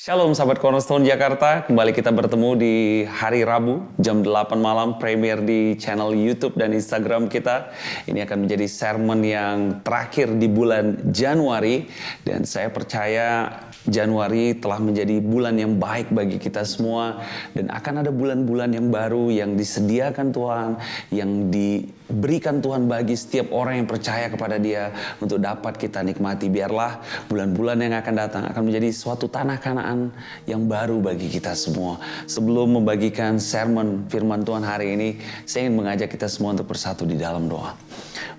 Shalom sahabat Cornerstone Jakarta, kembali kita bertemu di hari Rabu jam 8 malam premier di channel YouTube dan Instagram kita. Ini akan menjadi sermon yang terakhir di bulan Januari dan saya percaya Januari telah menjadi bulan yang baik bagi kita semua dan akan ada bulan-bulan yang baru yang disediakan Tuhan, yang diberikan Tuhan bagi setiap orang yang percaya kepada Dia untuk dapat kita nikmati. Biarlah bulan-bulan yang akan datang akan menjadi suatu tanah Kanaan yang baru bagi kita semua. Sebelum membagikan sermon firman Tuhan hari ini, saya ingin mengajak kita semua untuk bersatu di dalam doa.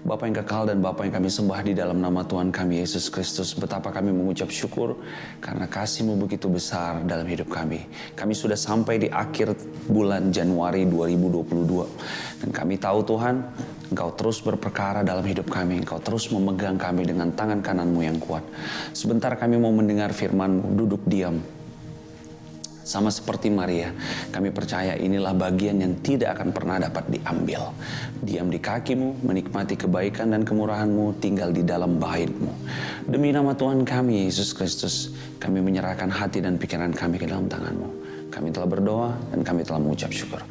Bapa yang kekal dan Bapa yang kami sembah di dalam nama Tuhan kami Yesus Kristus, betapa kami mengucap syukur karena kasih-Mu begitu besar dalam hidup kami. Kami sudah sampai di akhir bulan Januari 2022 dan kami tahu Tuhan, Engkau terus berperkara dalam hidup kami. Engkau terus memegang kami dengan tangan kanan-Mu yang kuat. Sebentar kami mau mendengar firman-Mu, duduk diam. Sama seperti Maria, kami percaya inilah bagian yang tidak akan pernah dapat diambil. Diam di kaki-Mu, menikmati kebaikan dan kemurahan-Mu, tinggal di dalam bait-Mu. Demi nama Tuhan kami, Yesus Kristus, kami menyerahkan hati dan pikiran kami ke dalam tangan-Mu. Kami telah berdoa dan kami telah mengucap syukur.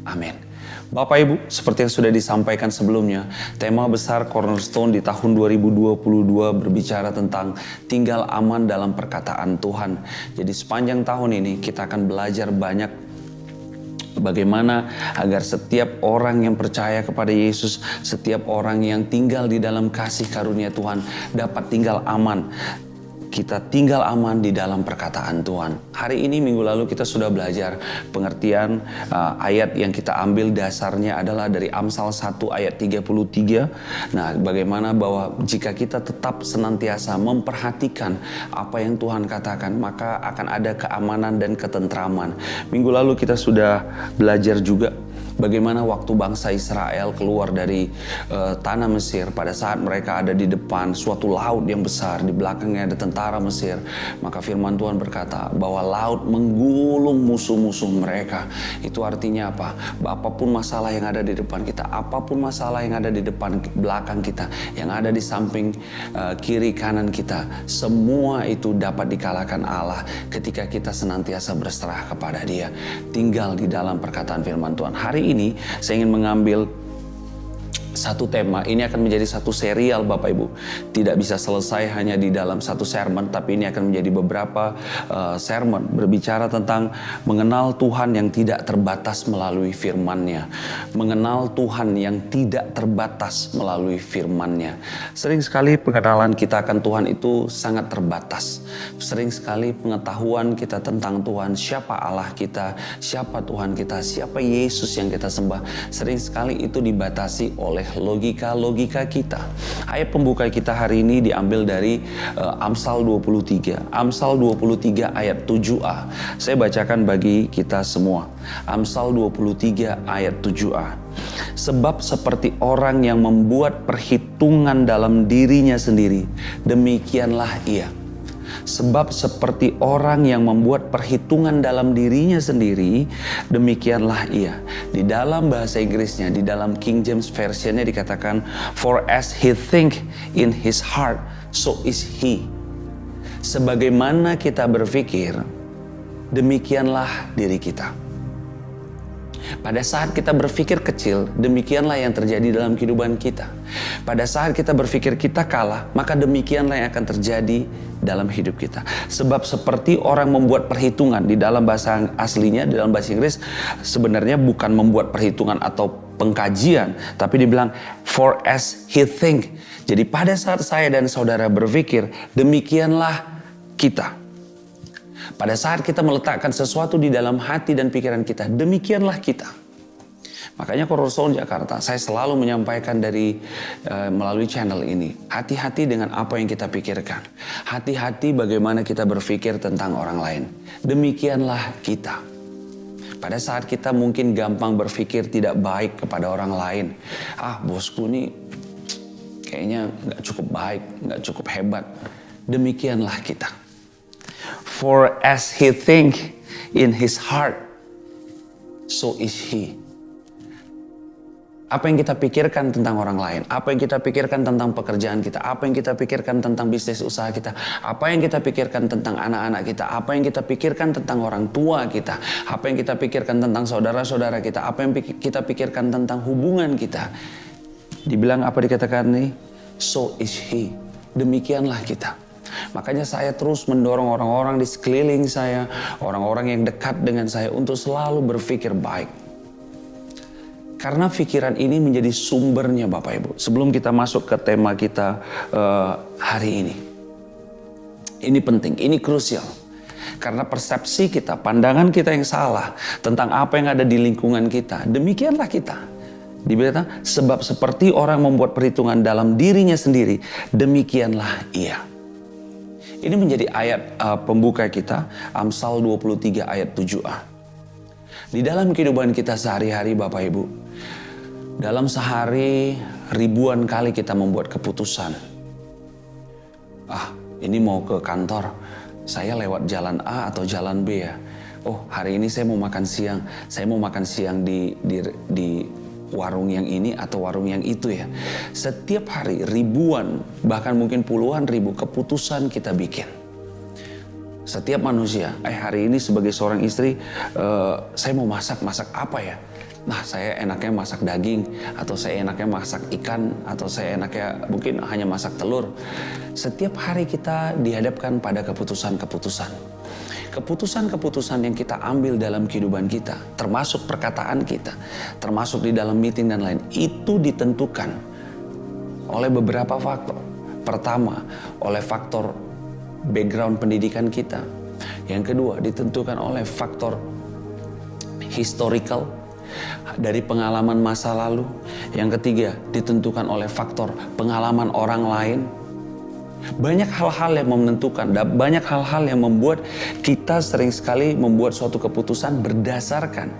Amin. Bapak Ibu, seperti yang sudah disampaikan sebelumnya, tema besar Cornerstone di tahun 2022 berbicara tentang tinggal aman dalam perkataan Tuhan. Jadi sepanjang tahun ini kita akan belajar banyak bagaimana agar setiap orang yang percaya kepada Yesus, setiap orang yang tinggal di dalam kasih karunia Tuhan dapat tinggal aman. Kita tinggal aman di dalam perkataan Tuhan. Hari ini minggu lalu kita sudah belajar pengertian ayat yang kita ambil dasarnya adalah dari Amsal 1 ayat 33. Nah, bagaimana bahwa jika kita tetap senantiasa memperhatikan apa yang Tuhan katakan, maka akan ada keamanan dan ketentraman. Minggu lalu kita sudah belajar juga bagaimana waktu bangsa Israel keluar dari tanah Mesir, pada saat mereka ada di depan suatu laut yang besar, di belakangnya ada tentara Mesir, maka firman Tuhan berkata bahwa laut menggulung musuh-musuh mereka. Itu artinya apa? Apapun masalah yang ada di depan kita, apapun masalah yang ada di depan belakang kita, yang ada di samping kiri kanan kita, semua itu dapat dikalahkan Allah ketika kita senantiasa berserah kepada Dia, tinggal di dalam perkataan firman Tuhan. Hari ini saya ingin mengambil satu tema. Ini akan menjadi satu serial Bapak Ibu. Tidak bisa selesai hanya di dalam satu sermon, tapi ini akan menjadi beberapa sermon berbicara tentang mengenal Tuhan yang tidak terbatas melalui firman-Nya. Mengenal Tuhan yang tidak terbatas melalui firman-Nya. Sering sekali pengenalan kita akan Tuhan itu sangat terbatas. Sering sekali pengetahuan kita tentang Tuhan, siapa Allah kita, siapa Tuhan kita, siapa Yesus yang kita sembah, sering sekali itu dibatasi oleh logika kita. Ayat pembuka kita hari ini diambil dari Amsal 23. Amsal 23 ayat 7a. Saya bacakan bagi kita semua. Amsal 23 ayat 7a. Sebab seperti orang yang membuat perhitungan dalam dirinya sendiri, demikianlah ia. Sebab seperti orang yang membuat perhitungan dalam dirinya sendiri, demikianlah ia. Di dalam bahasa Inggrisnya, di dalam King James Version-nya dikatakan, for as he think in his heart, so is he. Sebagaimana kita berpikir, demikianlah diri kita. Pada saat kita berpikir kecil, demikianlah yang terjadi dalam kehidupan kita. Pada saat kita berpikir kita kalah, maka demikianlah yang akan terjadi dalam hidup kita. Sebab seperti orang membuat perhitungan, di dalam bahasa aslinya, di dalam bahasa Inggris, sebenarnya bukan membuat perhitungan atau pengkajian, tapi dibilang for as he think. Jadi pada saat saya dan saudara berpikir, demikianlah kita. Pada saat kita meletakkan sesuatu di dalam hati dan pikiran kita, demikianlah kita. Makanya Cornerstone Jakarta, saya selalu menyampaikan melalui channel ini, hati-hati dengan apa yang kita pikirkan. Hati-hati bagaimana kita berpikir tentang orang lain. Demikianlah kita. Pada saat kita mungkin gampang berpikir tidak baik kepada orang lain. Bosku ini kayaknya gak cukup baik, gak cukup hebat. Demikianlah kita. For as he think in his heart, so is he. Apa yang kita pikirkan tentang orang lain, apa yang kita pikirkan tentang pekerjaan kita, apa yang kita pikirkan tentang bisnis usaha kita, apa yang kita pikirkan tentang anak-anak kita, apa yang kita pikirkan tentang orang tua kita, apa yang kita pikirkan tentang saudara-saudara kita, apa yang kita pikirkan tentang hubungan kita. Dibilang apa dikatakan nih? So is he. Demikianlah kita. Makanya saya terus mendorong orang-orang di sekeliling saya, orang-orang yang dekat dengan saya untuk selalu berpikir baik. Karena pikiran ini menjadi sumbernya Bapak Ibu. Sebelum kita masuk ke tema kita hari ini. Ini penting, ini krusial. Karena persepsi kita, pandangan kita yang salah tentang apa yang ada di lingkungan kita. Demikianlah kita. Dibilang sebab seperti orang membuat perhitungan dalam dirinya sendiri, demikianlah ia. Ini menjadi ayat pembuka kita, Amsal 23 ayat 7a. Di dalam kehidupan kita sehari-hari Bapak Ibu, dalam sehari ribuan kali kita membuat keputusan. Ini mau ke kantor, saya lewat jalan A atau jalan B ya. Oh, hari ini saya mau makan siang. Saya mau makan siang di warung yang ini atau warung yang itu ya. Setiap hari ribuan, bahkan mungkin puluhan ribu keputusan kita bikin. Setiap manusia, hari ini sebagai seorang istri, saya mau masak apa ya? Nah, saya enaknya masak daging, atau saya enaknya masak ikan, atau saya enaknya mungkin hanya masak telur. Setiap hari kita dihadapkan pada keputusan-keputusan. Keputusan-keputusan yang kita ambil dalam kehidupan kita, termasuk perkataan kita, termasuk di dalam meeting dan lain, itu ditentukan oleh beberapa faktor. Pertama, oleh faktor background pendidikan kita. Yang kedua, ditentukan oleh faktor historical dari pengalaman masa lalu. Yang ketiga, ditentukan oleh faktor pengalaman orang lain. Banyak hal-hal yang menentukan, banyak hal-hal yang membuat kita sering sekali membuat suatu keputusan berdasarkan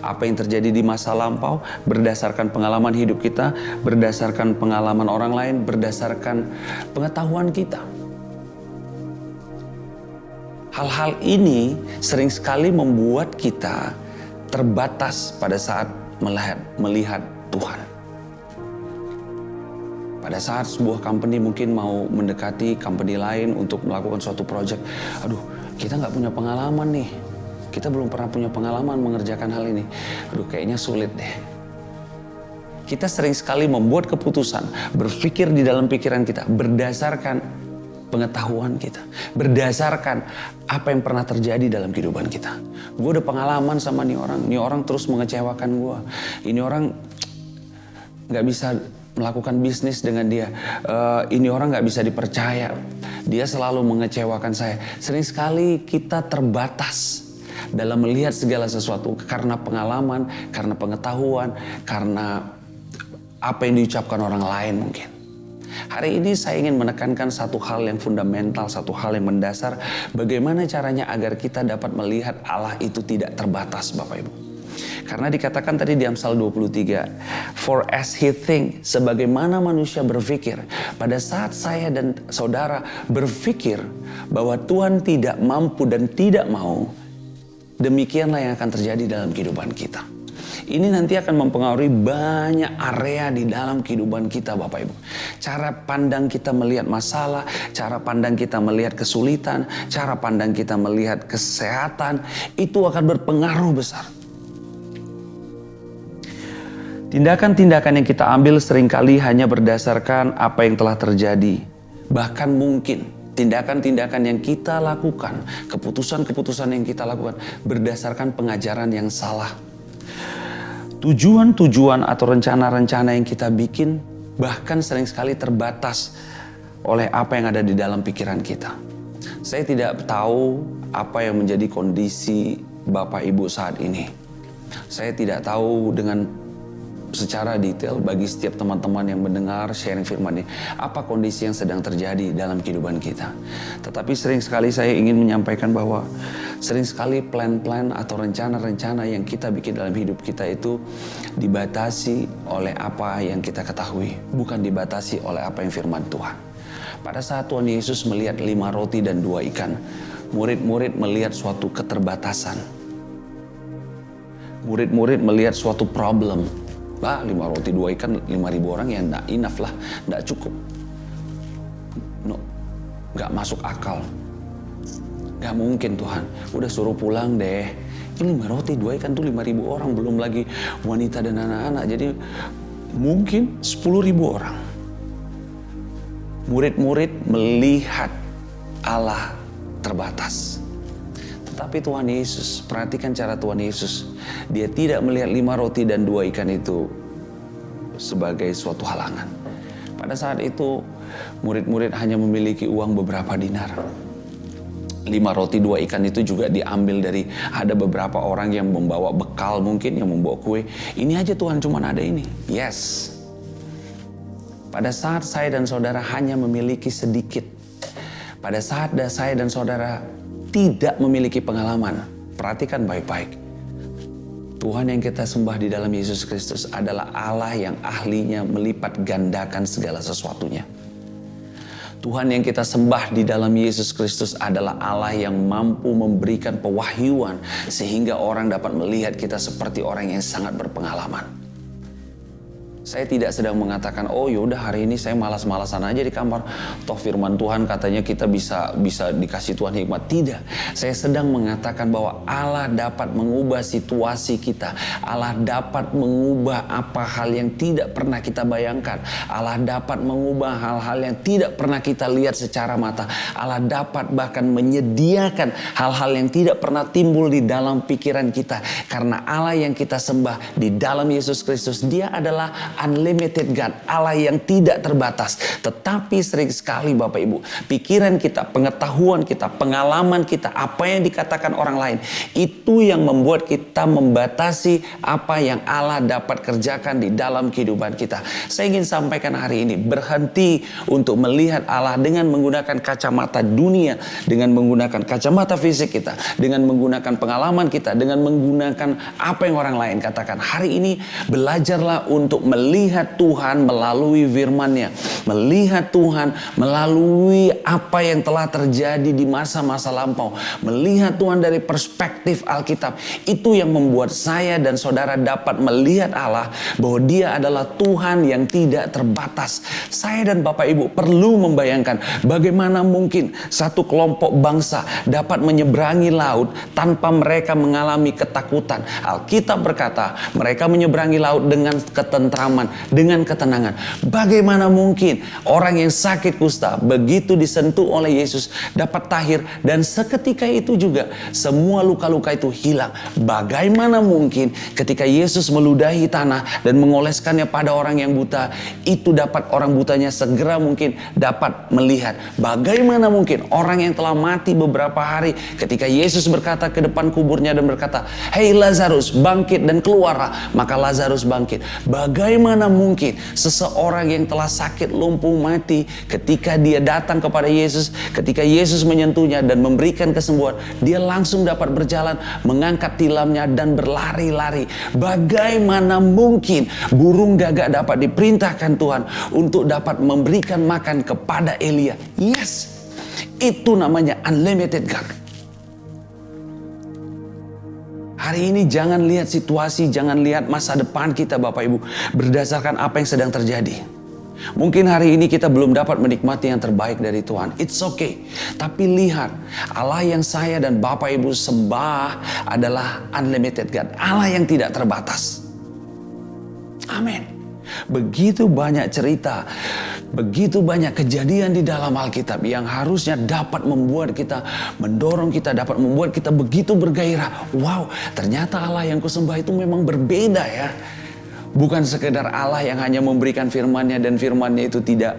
apa yang terjadi di masa lampau, berdasarkan pengalaman hidup kita, berdasarkan pengalaman orang lain, berdasarkan pengetahuan kita. Hal-hal ini sering sekali membuat kita terbatas pada saat melihat Tuhan. Pada saat sebuah company mungkin mau mendekati company lain untuk melakukan suatu project. Aduh, kita nggak punya pengalaman nih. Kita belum pernah punya pengalaman mengerjakan hal ini. Aduh, kayaknya sulit deh. Kita sering sekali membuat keputusan, berpikir di dalam pikiran kita berdasarkan pengetahuan kita, berdasarkan apa yang pernah terjadi dalam kehidupan kita. Gue udah pengalaman sama nih orang terus mengecewakan gue. Ini orang gak bisa melakukan bisnis dengan dia. Ini orang gak bisa dipercaya. Dia selalu mengecewakan saya. Sering sekali kita terbatas dalam melihat segala sesuatu karena pengalaman, karena pengetahuan, karena apa yang diucapkan orang lain mungkin. Hari ini saya ingin menekankan satu hal yang fundamental, satu hal yang mendasar. Bagaimana caranya agar kita dapat melihat Allah itu tidak terbatas, Bapak Ibu. Karena dikatakan tadi di Amsal 23, for as he think, sebagaimana manusia berpikir. Pada saat saya dan saudara berpikir bahwa Tuhan tidak mampu dan tidak mau, demikianlah yang akan terjadi dalam kehidupan kita. Ini nanti akan mempengaruhi banyak area di dalam kehidupan kita Bapak Ibu. Cara pandang kita melihat masalah, cara pandang kita melihat kesulitan, cara pandang kita melihat kesehatan, itu akan berpengaruh besar. Tindakan-tindakan yang kita ambil seringkali hanya berdasarkan apa yang telah terjadi. Bahkan mungkin tindakan-tindakan yang kita lakukan, keputusan-keputusan yang kita lakukan berdasarkan pengajaran yang salah. Tujuan-tujuan atau rencana-rencana yang kita bikin bahkan sering sekali terbatas oleh apa yang ada di dalam pikiran kita. Saya tidak tahu apa yang menjadi kondisi Bapak Ibu saat ini. Saya tidak tahu dengan secara detail bagi setiap teman-teman yang mendengar sharing firman ini, apa kondisi yang sedang terjadi dalam kehidupan kita. Tetapi sering sekali saya ingin menyampaikan bahwa sering sekali plan-plan atau rencana-rencana yang kita bikin dalam hidup kita itu dibatasi oleh apa yang kita ketahui, bukan dibatasi oleh apa yang firman Tuhan. Pada saat Tuhan Yesus melihat 5 roti dan 2 ikan, murid-murid melihat suatu keterbatasan. Murid-murid melihat suatu problem. Bah, 5 roti 2 ikan 5.000 orang ya enggak enough lah, enggak cukup. No, enggak masuk akal. Enggak mungkin Tuhan, udah suruh pulang deh. Ini 5 roti 2 ikan tuh 5.000 orang, belum lagi wanita dan anak-anak. Jadi mungkin 10.000 orang. Murid-murid melihat Allah terbatas. Tetapi Tuhan Yesus, perhatikan cara Tuhan Yesus. Dia tidak melihat 5 roti dan 2 ikan itu sebagai suatu halangan. Pada saat itu, murid-murid hanya memiliki uang beberapa dinar. 5 roti 2 ikan itu juga diambil dari ada beberapa orang yang membawa bekal, mungkin yang membawa kue. Ini aja Tuhan, cuma ada ini. Yes. Pada saat saya dan saudara hanya memiliki sedikit, pada saat saya dan saudara tidak memiliki pengalaman, perhatikan baik-baik. Tuhan yang kita sembah di dalam Yesus Kristus adalah Allah yang ahlinya melipat gandakan segala sesuatunya. Tuhan yang kita sembah di dalam Yesus Kristus adalah Allah yang mampu memberikan pewahyuan sehingga orang dapat melihat kita seperti orang yang sangat berpengalaman. Saya tidak sedang mengatakan, oh yaudah hari ini saya malas-malasan aja di kamar. Toh firman Tuhan katanya kita bisa dikasih Tuhan hikmat. Tidak. Saya sedang mengatakan bahwa Allah dapat mengubah situasi kita. Allah dapat mengubah apa hal yang tidak pernah kita bayangkan. Allah dapat mengubah hal-hal yang tidak pernah kita lihat secara mata. Allah dapat bahkan menyediakan hal-hal yang tidak pernah timbul di dalam pikiran kita. Karena Allah yang kita sembah di dalam Yesus Kristus, Dia adalah unlimited God, Allah yang tidak terbatas. Tetapi sering sekali Bapak Ibu, pikiran kita, pengetahuan kita, pengalaman kita, apa yang dikatakan orang lain, itu yang membuat kita membatasi apa yang Allah dapat kerjakan di dalam kehidupan kita. Saya ingin sampaikan hari ini, berhenti untuk melihat Allah dengan menggunakan kacamata dunia, dengan menggunakan kacamata fisik kita, dengan menggunakan pengalaman kita, dengan menggunakan apa yang orang lain katakan. Hari ini belajarlah untuk melihat Tuhan melalui firman-Nya, melihat Tuhan melalui apa yang telah terjadi di masa-masa lampau, melihat Tuhan dari perspektif Alkitab. Itu yang membuat saya dan saudara dapat melihat Allah bahwa Dia adalah Tuhan yang tidak terbatas. Saya dan Bapak Ibu perlu membayangkan bagaimana mungkin satu kelompok bangsa dapat menyeberangi laut tanpa mereka mengalami ketakutan. Alkitab berkata mereka menyeberangi laut dengan ketentraman, dengan ketenangan. Bagaimana mungkin orang yang sakit kusta begitu disentuh oleh Yesus dapat tahir dan seketika itu juga semua luka-luka itu hilang. Bagaimana mungkin ketika Yesus meludahi tanah dan mengoleskannya pada orang yang buta, itu dapat orang butanya segera mungkin dapat melihat. Bagaimana mungkin orang yang telah mati beberapa hari ketika Yesus berkata ke depan kuburnya dan berkata, "Hei Lazarus, bangkit dan keluarlah." Maka Lazarus bangkit. Bagaimana mungkin seseorang yang telah sakit lumpuh mati ketika dia datang kepada Yesus, ketika Yesus menyentuhnya dan memberikan kesembuhan, dia langsung dapat berjalan, mengangkat tilamnya dan berlari-lari. Bagaimana mungkin burung gagak dapat diperintahkan Tuhan untuk dapat memberikan makan kepada Elia? Yes, itu namanya unlimited God. Hari ini jangan lihat situasi, jangan lihat masa depan kita Bapak Ibu berdasarkan apa yang sedang terjadi. Mungkin hari ini kita belum dapat menikmati yang terbaik dari Tuhan. It's okay. Tapi lihat, Allah yang saya dan Bapak Ibu sembah adalah unlimited God. Allah yang tidak terbatas. Amin. Begitu banyak cerita, begitu banyak kejadian di dalam Alkitab yang harusnya dapat membuat kita, mendorong kita, dapat membuat kita begitu bergairah. Wow, ternyata Allah yang kusembah itu memang berbeda ya. Bukan sekedar Allah yang hanya memberikan firman-Nya dan firman-Nya itu tidak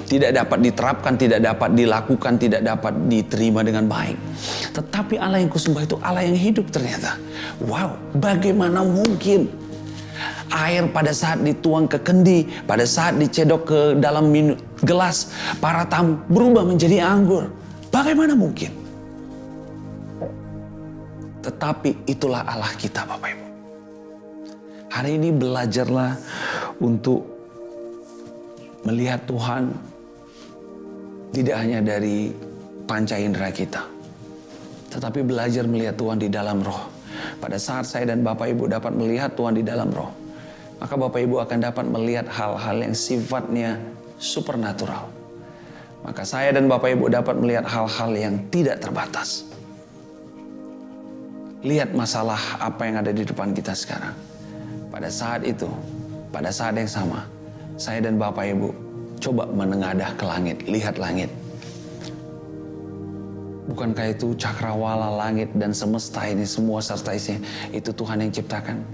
dapat diterapkan, tidak dapat dilakukan, tidak dapat diterima dengan baik. Tetapi Allah yang kusembah itu Allah yang hidup ternyata. Wow, bagaimana mungkin air pada saat dituang ke kendi, pada saat dicedok ke dalam gelas para tamu berubah menjadi anggur. Bagaimana mungkin? Tetapi itulah Allah kita Bapak Ibu. Hari ini belajarlah untuk melihat Tuhan tidak hanya dari panca indera kita, tetapi belajar melihat Tuhan di dalam roh. Pada saat saya dan Bapak Ibu dapat melihat Tuhan di dalam roh, maka Bapak Ibu akan dapat melihat hal-hal yang sifatnya supernatural. Maka saya dan Bapak Ibu dapat melihat hal-hal yang tidak terbatas. Lihat masalah apa yang ada di depan kita sekarang. Pada saat itu, pada saat yang sama, saya dan Bapak Ibu coba menengadah ke langit, lihat langit. Bukankah itu cakrawala langit dan semesta ini semua serta isinya, itu Tuhan yang ciptakan?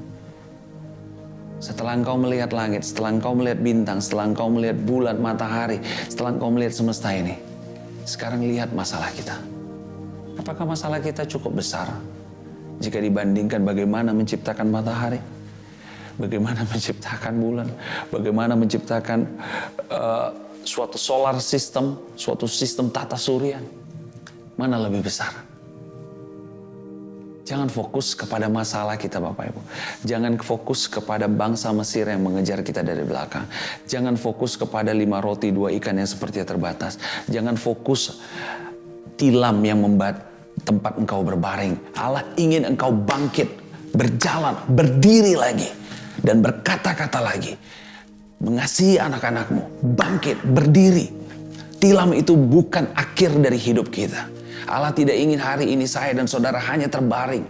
Setelah engkau melihat langit, setelah engkau melihat bintang, setelah engkau melihat bulan, matahari, setelah engkau melihat semesta ini, sekarang lihat masalah kita. Apakah masalah kita cukup besar jika dibandingkan bagaimana menciptakan matahari, bagaimana menciptakan bulan, bagaimana menciptakan suatu solar system, suatu sistem tata surya? Mana lebih besar? Jangan fokus kepada masalah kita Bapak Ibu. Jangan fokus kepada bangsa Mesir yang mengejar kita dari belakang. Jangan fokus kepada 5 roti 2 ikan yang sepertinya terbatas. Jangan fokus tilam yang membuat tempat engkau berbaring. Allah ingin engkau bangkit, berjalan, berdiri lagi, dan berkata-kata lagi. Mengasihi anak-anakmu, bangkit, berdiri. Tilam itu bukan akhir dari hidup kita. Allah tidak ingin hari ini saya dan saudara hanya terbaring.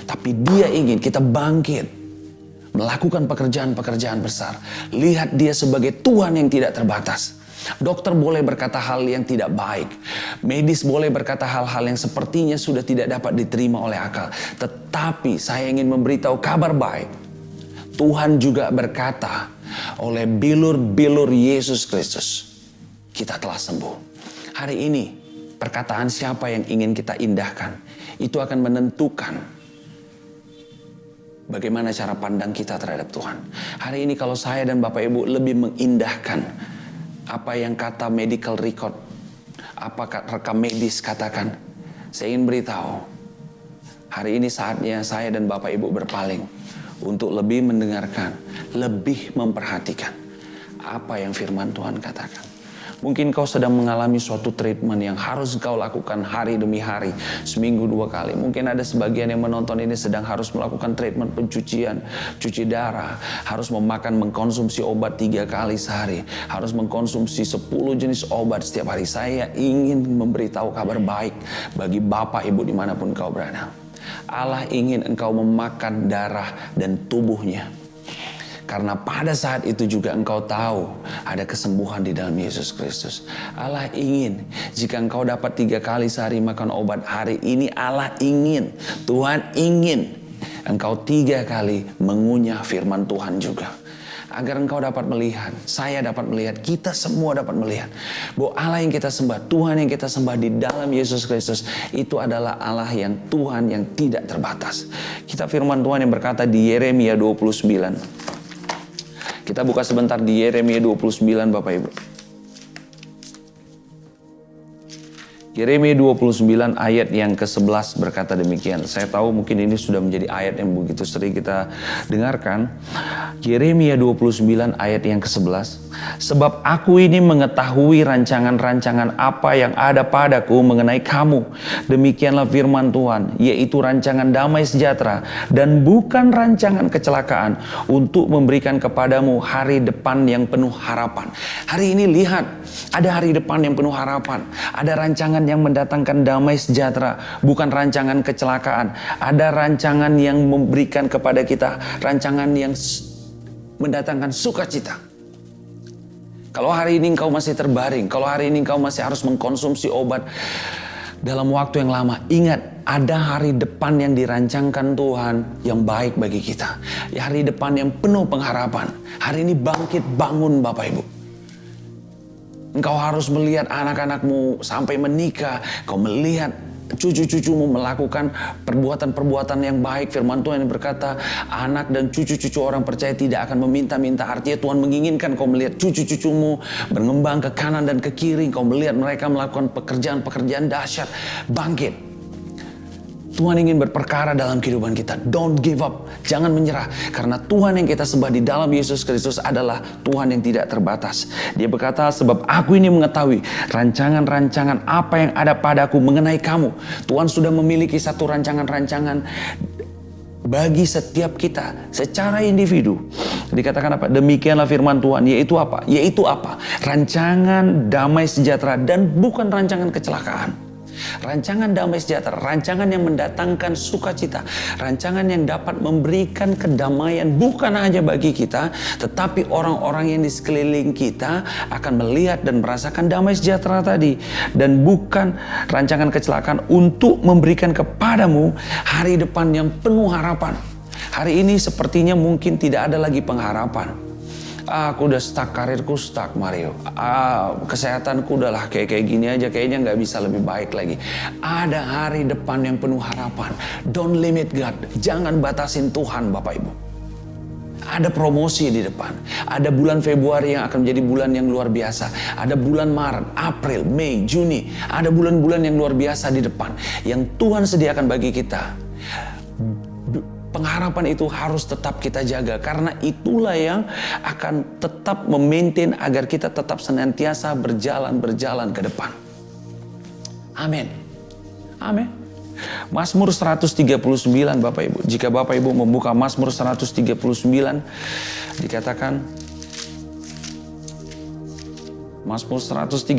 Tapi Dia ingin kita bangkit. Melakukan pekerjaan-pekerjaan besar. Lihat Dia sebagai Tuhan yang tidak terbatas. Dokter boleh berkata hal yang tidak baik. Medis boleh berkata hal-hal yang sepertinya sudah tidak dapat diterima oleh akal. Tetapi saya ingin memberitahu kabar baik. Tuhan juga berkata oleh bilur-bilur Yesus Kristus, kita telah sembuh. Hari ini perkataan siapa yang ingin kita indahkan, itu akan menentukan bagaimana cara pandang kita terhadap Tuhan. Hari ini kalau saya dan Bapak Ibu lebih mengindahkan apa yang kata medical record, apa rekam medis katakan, saya ingin beritahu, hari ini saatnya saya dan Bapak Ibu berpaling untuk lebih mendengarkan, lebih memperhatikan apa yang firman Tuhan katakan. Mungkin kau sedang mengalami suatu treatment yang harus kau lakukan hari demi hari, seminggu 2 kali. Mungkin ada sebagian yang menonton ini sedang harus melakukan treatment pencucian, cuci darah, harus mengkonsumsi obat 3 kali sehari, harus mengkonsumsi 10 jenis obat setiap hari. Saya ingin memberitahu kabar baik bagi Bapak Ibu dimanapun kau berada. Allah ingin engkau memakan darah dan tubuhnya. Karena pada saat itu juga engkau tahu ada kesembuhan di dalam Yesus Kristus. Allah ingin jika engkau dapat 3 kali sehari makan obat, hari ini Allah ingin, Tuhan ingin engkau 3 kali mengunyah firman Tuhan juga. Agar engkau dapat melihat, saya dapat melihat, kita semua dapat melihat bahwa Allah yang kita sembah, Tuhan yang kita sembah di dalam Yesus Kristus itu adalah Allah yang Tuhan yang tidak terbatas. Kita firman Tuhan yang berkata di Yeremia 29. Kita buka sebentar di Yeremia 29 Bapak Ibu. Yeremia 29 ayat yang ke-11 berkata demikian. Saya tahu mungkin ini sudah menjadi ayat yang begitu sering kita dengarkan. Yeremia 29 ayat yang ke-11. Sebab aku ini mengetahui rancangan-rancangan apa yang ada padaku mengenai kamu. Demikianlah firman Tuhan, yaitu rancangan damai sejahtera dan bukan rancangan kecelakaan, untuk memberikan kepadamu hari depan yang penuh harapan. Hari ini lihat, ada hari depan yang penuh harapan. Ada rancangan yang mendatangkan damai sejahtera, bukan rancangan kecelakaan. Ada rancangan yang memberikan kepada kita rancangan yang mendatangkan sukacita. Kalau hari ini engkau masih terbaring, kalau hari ini engkau masih harus mengkonsumsi obat dalam waktu yang lama, ingat, ada hari depan yang dirancangkan Tuhan yang baik bagi kita. Ya, hari depan yang penuh pengharapan. Hari ini bangkit, bangun Bapak Ibu. Engkau harus melihat anak-anakmu sampai menikah. Kau melihat cucu-cucumu melakukan perbuatan-perbuatan yang baik. Firman Tuhan yang berkata, anak dan cucu-cucu orang percaya tidak akan meminta-minta. Artinya Tuhan menginginkan kau melihat cucu-cucumu berkembang ke kanan dan ke kiri. Kau melihat mereka melakukan pekerjaan-pekerjaan dahsyat. Bangkit. Tuhan ingin berperkara dalam kehidupan kita. Don't give up. Jangan menyerah. Karena Tuhan yang kita sembah di dalam Yesus Kristus adalah Tuhan yang tidak terbatas. Dia berkata, sebab aku ini mengetahui rancangan-rancangan apa yang ada padaku mengenai kamu. Tuhan sudah memiliki satu rancangan-rancangan bagi setiap kita secara individu. Dikatakan apa? Demikianlah firman Tuhan, yaitu apa? Yaitu apa? Rancangan damai sejahtera dan bukan rancangan kecelakaan. Rancangan damai sejahtera, rancangan yang mendatangkan sukacita, rancangan yang dapat memberikan kedamaian bukan hanya bagi kita, tetapi orang-orang yang di sekeliling kita akan melihat dan merasakan damai sejahtera tadi. Dan bukan rancangan kecelakaan untuk memberikan kepadamu hari depan yang penuh harapan. Hari ini sepertinya mungkin tidak ada lagi pengharapan. Aku udah stuck, karirku stuck, Mario. Kesehatanku udahlah kayak gini aja, kayaknya nggak bisa lebih baik lagi. Ada hari depan yang penuh harapan. Don't limit God. Jangan batasin Tuhan, Bapak Ibu. Ada promosi di depan. Ada bulan Februari yang akan menjadi bulan yang luar biasa. Ada bulan Maret, April, Mei, Juni. Ada bulan-bulan yang luar biasa di depan. Yang Tuhan sediakan bagi kita. Pengharapan itu harus tetap kita jaga, karena itulah yang akan tetap memaintain agar kita tetap senantiasa berjalan ke depan. Amin. Amin. Mazmur 139 Bapak Ibu. Jika Bapak Ibu membuka Mazmur 139, dikatakan Mazmur 139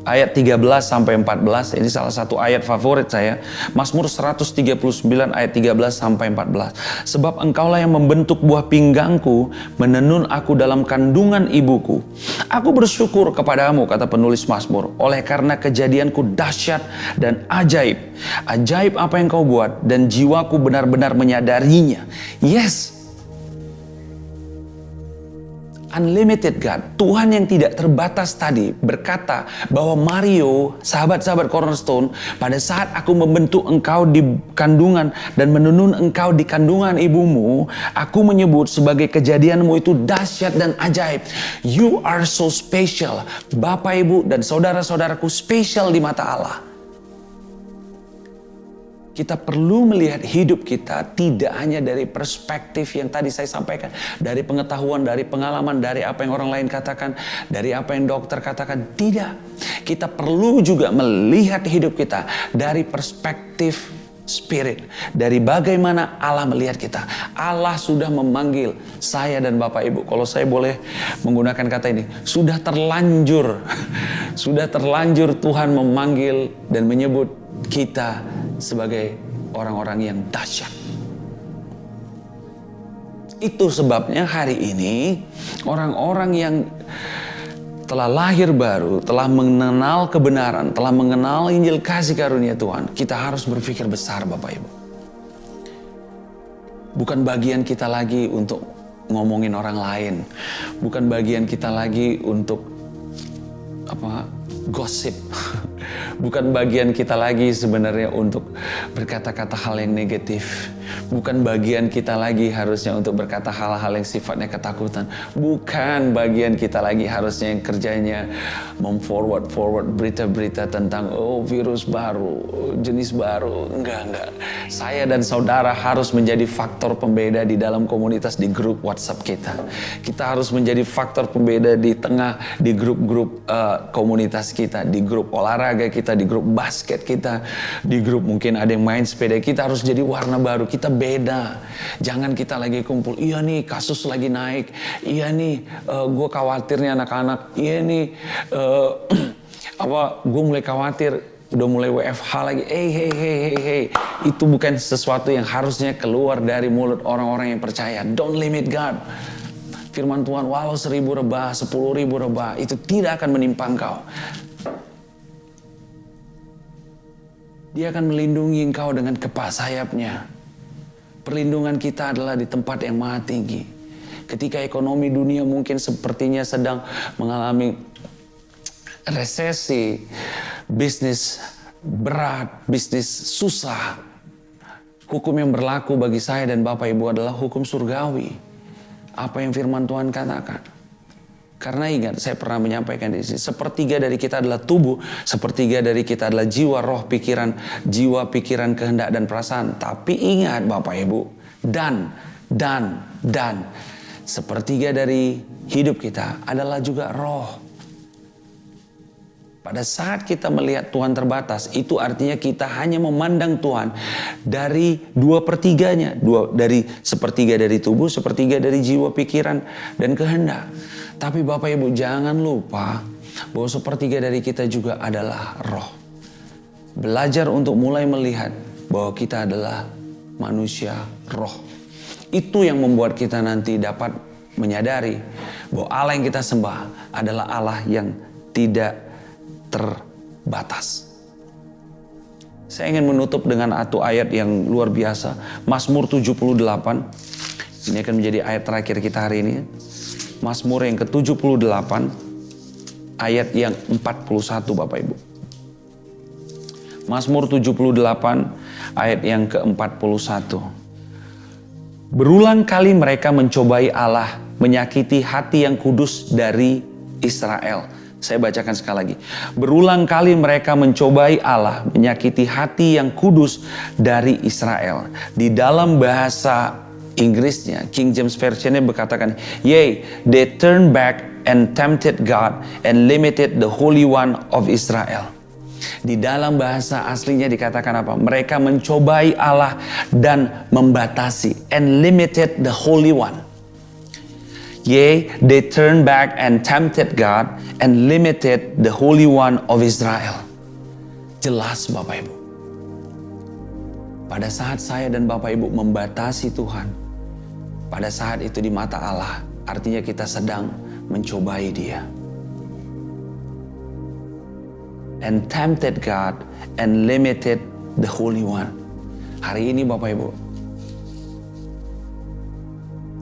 ayat 13 sampai 14, ini salah satu ayat favorit saya. Mazmur 139 ayat 13 sampai 14. Sebab engkaulah yang membentuk buah pinggangku, menenun aku dalam kandungan ibuku. Aku bersyukur kepadamu, kata penulis Mazmur, oleh karena kejadianku dahsyat dan ajaib. Ajaib apa yang kau buat, dan jiwaku benar-benar menyadarinya. Yes. Unlimited God, Tuhan yang tidak terbatas tadi berkata bahwa Mario, sahabat-sahabat Cornerstone, pada saat aku membentuk engkau di kandungan dan menenun engkau di kandungan ibumu, aku menyebut sebagai kejadianmu itu dahsyat dan ajaib. You are so special. Bapak, Ibu, dan saudara-saudaraku spesial di mata Allah. Kita perlu melihat hidup kita tidak hanya dari perspektif yang tadi saya sampaikan. Dari pengetahuan, dari pengalaman, dari apa yang orang lain katakan, dari apa yang dokter katakan. Tidak. Kita perlu juga melihat hidup kita dari perspektif spirit. Dari bagaimana Allah melihat kita. Allah sudah memanggil saya dan Bapak Ibu. Kalau saya boleh menggunakan kata ini. Sudah terlanjur. Sudah terlanjur Tuhan memanggil dan menyebut kita sebagai orang-orang yang dahsyat. Itu sebabnya hari ini orang-orang yang telah lahir baru, telah mengenal kebenaran, telah mengenal Injil kasih karunia Tuhan, kita harus berpikir besar, Bapak Ibu. Bukan bagian kita lagi untuk ngomongin orang lain. Bukan bagian kita lagi untuk gosip. Bukan bagian kita lagi sebenarnya untuk berkata-kata hal yang negatif. Bukan bagian kita lagi harusnya untuk berkata hal-hal yang sifatnya ketakutan. Bukan bagian kita lagi harusnya yang kerjanya memforward berita-berita tentang virus baru, jenis baru. Enggak. Saya dan saudara harus menjadi faktor pembeda di dalam komunitas, di grup WhatsApp kita. Kita harus menjadi faktor pembeda di grup-grup komunitas kita, di grup olahraga kita, di grup basket kita, di grup mungkin ada yang main sepeda. Kita harus jadi warna baru. Kita beda. Jangan kita lagi kumpul. Iya nih kasus lagi naik. Iya nih gue khawatir nih anak-anak. Iya nih gue mulai khawatir. Udah mulai WFH lagi. Hey. Itu bukan sesuatu yang harusnya keluar dari mulut orang-orang yang percaya. Don't limit God. Firman Tuhan, walau 1.000 rebah, 10.000 rebah, itu tidak akan menimpa engkau. Dia akan melindungi engkau dengan kepak sayapnya. Perlindungan kita adalah di tempat yang maha tinggi. Ketika ekonomi dunia mungkin sepertinya sedang mengalami resesi, bisnis berat, bisnis susah. Hukum yang berlaku bagi saya dan Bapak Ibu adalah hukum surgawi. Apa yang firman Tuhan katakan. Karena ingat, saya pernah menyampaikan di sini, sepertiga dari kita adalah tubuh, sepertiga dari kita adalah jiwa, roh, pikiran, kehendak dan perasaan. Tapi ingat Bapak Ibu, dan sepertiga dari hidup kita adalah juga roh. Pada saat kita melihat Tuhan terbatas, itu artinya kita hanya memandang Tuhan dari 2/3-nya. Dari sepertiga dari tubuh, sepertiga dari jiwa, pikiran, dan kehendak. Tapi Bapak Ibu jangan lupa bahwa sepertiga dari kita juga adalah roh. Belajar untuk mulai melihat bahwa kita adalah manusia roh. Itu yang membuat kita nanti dapat menyadari bahwa Allah yang kita sembah adalah Allah yang tidak terbatas. Saya ingin menutup dengan satu ayat yang luar biasa. Mazmur 78. Ini akan menjadi ayat terakhir kita hari ini. Mazmur yang ke-78 ayat yang 41 Bapak Ibu. Mazmur 78 ayat yang ke-41. Berulang kali mereka mencobai Allah, menyakiti hati yang kudus dari Israel. Saya bacakan sekali lagi. Berulang kali mereka mencobai Allah, menyakiti hati yang kudus dari Israel. Di dalam bahasa Inggrisnya, King James Version-nya berkatakan, "Yea, they turned back and tempted God and limited the Holy One of Israel." Di dalam bahasa aslinya dikatakan apa? Mereka mencobai Allah dan membatasi, and limited the Holy One. Yea, they turned back and tempted God and limited the Holy One of Israel. Jelas Bapak Ibu. Pada saat saya dan Bapak Ibu membatasi Tuhan, pada saat itu di mata Allah, artinya kita sedang mencobai Dia. And tempted God and limited the Holy One. Hari ini Bapak Ibu,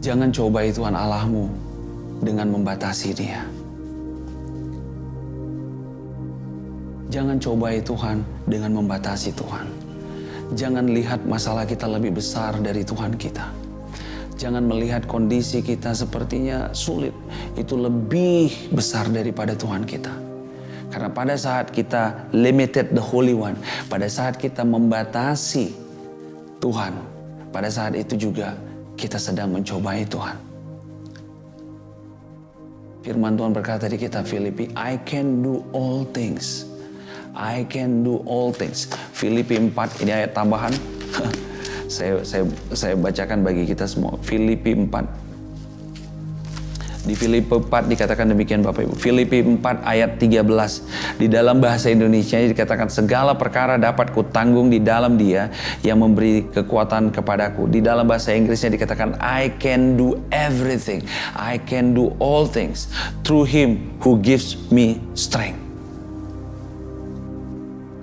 jangan cobai Tuhan Allahmu dengan membatasi Dia. Jangan cobai Tuhan dengan membatasi Tuhan. Jangan lihat masalah kita lebih besar dari Tuhan kita. Jangan melihat kondisi kita sepertinya sulit. Itu lebih besar daripada Tuhan kita. Karena pada saat kita limited the Holy One, pada saat kita membatasi Tuhan, pada saat itu juga kita sedang mencobai Tuhan. Firman Tuhan berkata di kitab Filipi, I can do all things. I can do all things. Filipi 4, ini ayat tambahan. saya bacakan bagi kita semua. Filipi 4. Di Filipi 4 dikatakan demikian Bapak Ibu. Filipi 4 ayat 13. Di dalam bahasa Indonesia dikatakan segala perkara dapat kutanggung di dalam Dia yang memberi kekuatan kepadaku. Di dalam bahasa Inggrisnya dikatakan I can do everything. I can do all things through Him who gives me strength.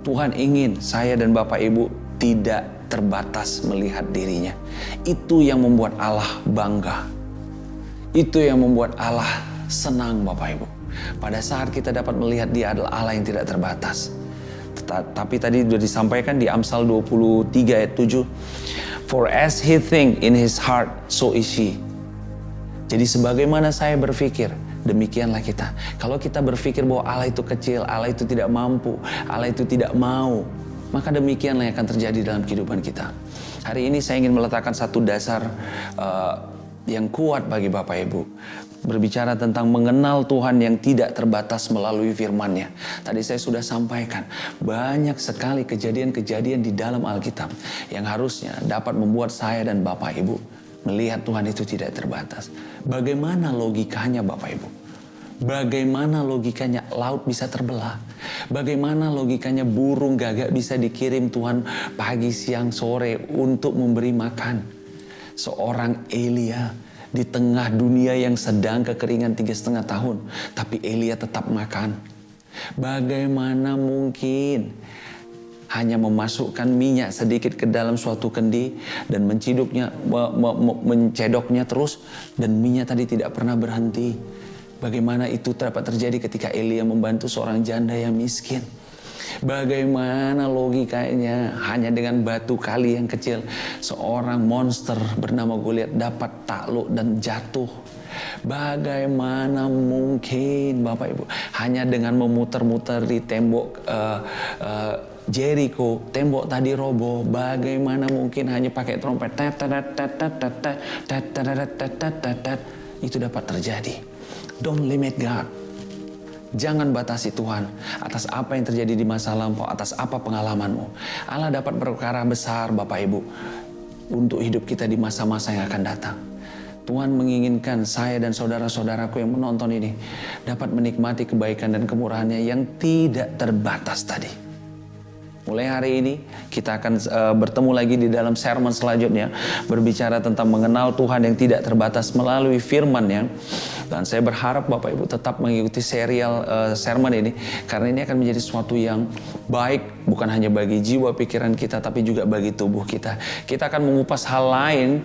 Tuhan ingin saya dan Bapak Ibu tidak terbatas melihat dirinya. Itu yang membuat Allah bangga. Itu yang membuat Allah senang Bapak Ibu. Pada saat kita dapat melihat Dia adalah Allah yang tidak terbatas. Tapi tadi sudah disampaikan di Amsal 23 ayat 7. For as he think in his heart, so is she. Jadi sebagaimana saya berpikir, demikianlah kita. Kalau kita berpikir bahwa Allah itu kecil, Allah itu tidak mampu, Allah itu tidak mau, maka demikianlah yang akan terjadi dalam kehidupan kita. Hari ini saya ingin meletakkan satu dasar yang kuat bagi Bapak Ibu. Berbicara tentang mengenal Tuhan yang tidak terbatas melalui firman-Nya. Tadi saya sudah sampaikan, banyak sekali kejadian-kejadian di dalam Alkitab yang harusnya dapat membuat saya dan Bapak Ibu melihat Tuhan itu tidak terbatas. Bagaimana logikanya Bapak Ibu? Bagaimana logikanya laut bisa terbelah? Bagaimana logikanya burung gagak bisa dikirim Tuhan pagi, siang, sore untuk memberi makan? Seorang Elia di tengah dunia yang sedang kekeringan 3,5 tahun, tapi Elia tetap makan. Bagaimana mungkin hanya memasukkan minyak sedikit ke dalam suatu kendi dan mencedoknya terus, dan minyak tadi tidak pernah berhenti. Bagaimana itu dapat terjadi ketika Elia membantu seorang janda yang miskin? Bagaimana logikanya hanya dengan batu kali yang kecil seorang monster bernama Goliat dapat takluk dan jatuh? Bagaimana mungkin Bapak Ibu hanya dengan memutar-mutar di tembok Jericho, tembok tadi roboh? Bagaimana mungkin hanya pakai trompet itu dapat terjadi? Don't limit God. Jangan batasi Tuhan atas apa yang terjadi di masa lampau, atas apa pengalamanmu. Allah dapat berperkara besar Bapak Ibu untuk hidup kita di masa-masa yang akan datang. Tuhan menginginkan saya dan saudara-saudaraku yang menonton ini dapat menikmati kebaikan dan kemurahannya yang tidak terbatas tadi. Mulai hari ini kita akan bertemu lagi di dalam sermon selanjutnya, berbicara tentang mengenal Tuhan yang tidak terbatas melalui firman-Nya. Dan saya berharap Bapak Ibu tetap mengikuti serial sermon ini, karena ini akan menjadi sesuatu yang baik bukan hanya bagi jiwa pikiran kita, tapi juga bagi tubuh kita. Kita akan mengupas hal lain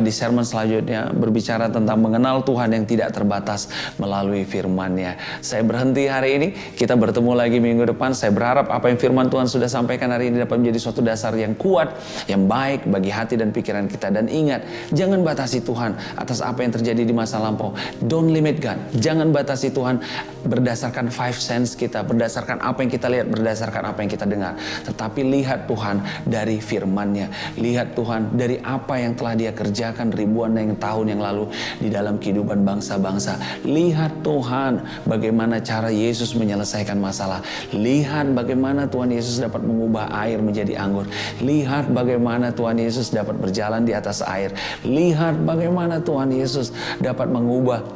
di sermon selanjutnya, berbicara tentang mengenal Tuhan yang tidak terbatas melalui firman-Nya. Saya berhenti hari ini, kita bertemu lagi minggu depan. Saya berharap apa yang firman Tuhan sudah sampaikan hari ini dapat menjadi suatu dasar yang kuat, yang baik bagi hati dan pikiran kita. Dan ingat, jangan batasi Tuhan atas apa yang terjadi di masa lampau. Don't limit God. Jangan batasi Tuhan berdasarkan five sense kita, berdasarkan apa yang kita lihat, berdasarkan apa yang kita dengar. Tetapi lihat Tuhan dari firman-Nya. Lihat Tuhan dari apa yang telah Dia kerjakan ribuan tahun yang lalu di dalam kehidupan bangsa-bangsa. Lihat Tuhan bagaimana cara Yesus menyelesaikan masalah. Lihat bagaimana Tuhan Yesus dapat mengubah air menjadi anggur. Lihat bagaimana Tuhan Yesus dapat berjalan di atas air. Lihat bagaimana Tuhan Yesus dapat mengubah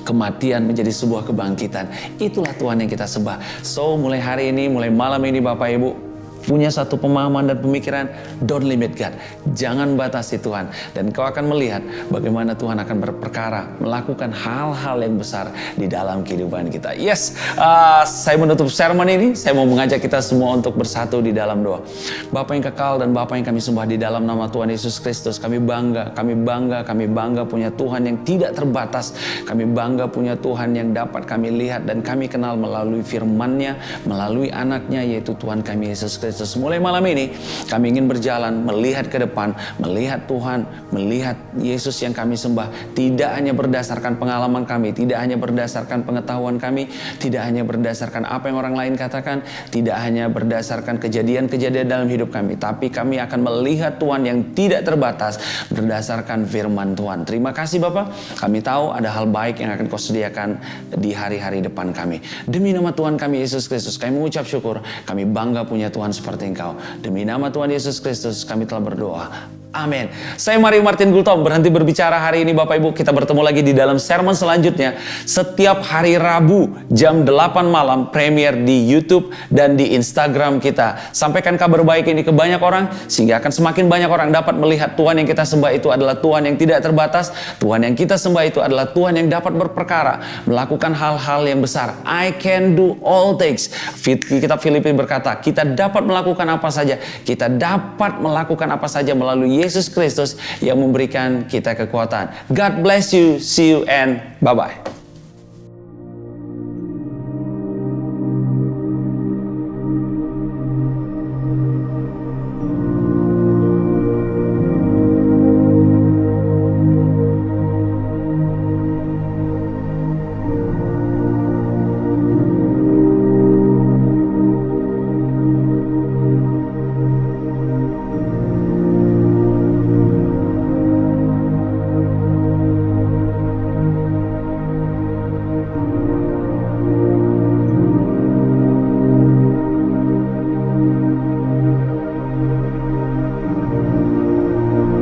kematian menjadi sebuah kebangkitan. Itulah Tuhan yang kita sembah. So, mulai hari ini, mulai malam ini Bapak Ibu, punya satu pemahaman dan pemikiran, don't limit God. Jangan batasi Tuhan. Dan kau akan melihat bagaimana Tuhan akan berperkara, melakukan hal-hal yang besar di dalam kehidupan kita. Yes, saya menutup sermon ini, saya mau mengajak kita semua untuk bersatu di dalam doa. Bapa yang kekal dan Bapa yang kami sembah, di dalam nama Tuhan Yesus Kristus, kami bangga punya Tuhan yang tidak terbatas. Kami bangga punya Tuhan yang dapat kami lihat dan kami kenal melalui firman-Nya, melalui anak-Nya, yaitu Tuhan kami Yesus Kristus. Mulai malam ini kami ingin berjalan melihat ke depan, melihat Tuhan, melihat Yesus yang kami sembah, tidak hanya berdasarkan pengalaman kami, tidak hanya berdasarkan pengetahuan kami, tidak hanya berdasarkan apa yang orang lain katakan, tidak hanya berdasarkan kejadian-kejadian dalam hidup kami, tapi kami akan melihat Tuhan yang tidak terbatas berdasarkan firman Tuhan. Terima kasih Bapa, kami tahu ada hal baik yang akan Kau sediakan di hari-hari depan kami. Demi nama Tuhan kami Yesus Kristus, kami mengucap syukur, kami bangga punya Tuhan seperti Engkau. Demi nama Tuhan Yesus Kristus kami telah berdoa. Amin. Saya Mario Martin Gultom berhenti berbicara hari ini Bapak Ibu. Kita bertemu lagi di dalam sermon selanjutnya. Setiap hari Rabu jam 8 malam premier di YouTube dan di Instagram kita. Sampaikan kabar baik ini ke banyak orang sehingga akan semakin banyak orang dapat melihat Tuhan yang kita sembah itu adalah Tuhan yang tidak terbatas. Tuhan yang kita sembah itu adalah Tuhan yang dapat berperkara, melakukan hal-hal yang besar. I can do all things. Kitab Filipi berkata, kita dapat melakukan apa saja. Kita dapat melakukan apa saja melalui Yesus Kristus yang memberikan kita kekuatan. God bless you. See you and bye-bye.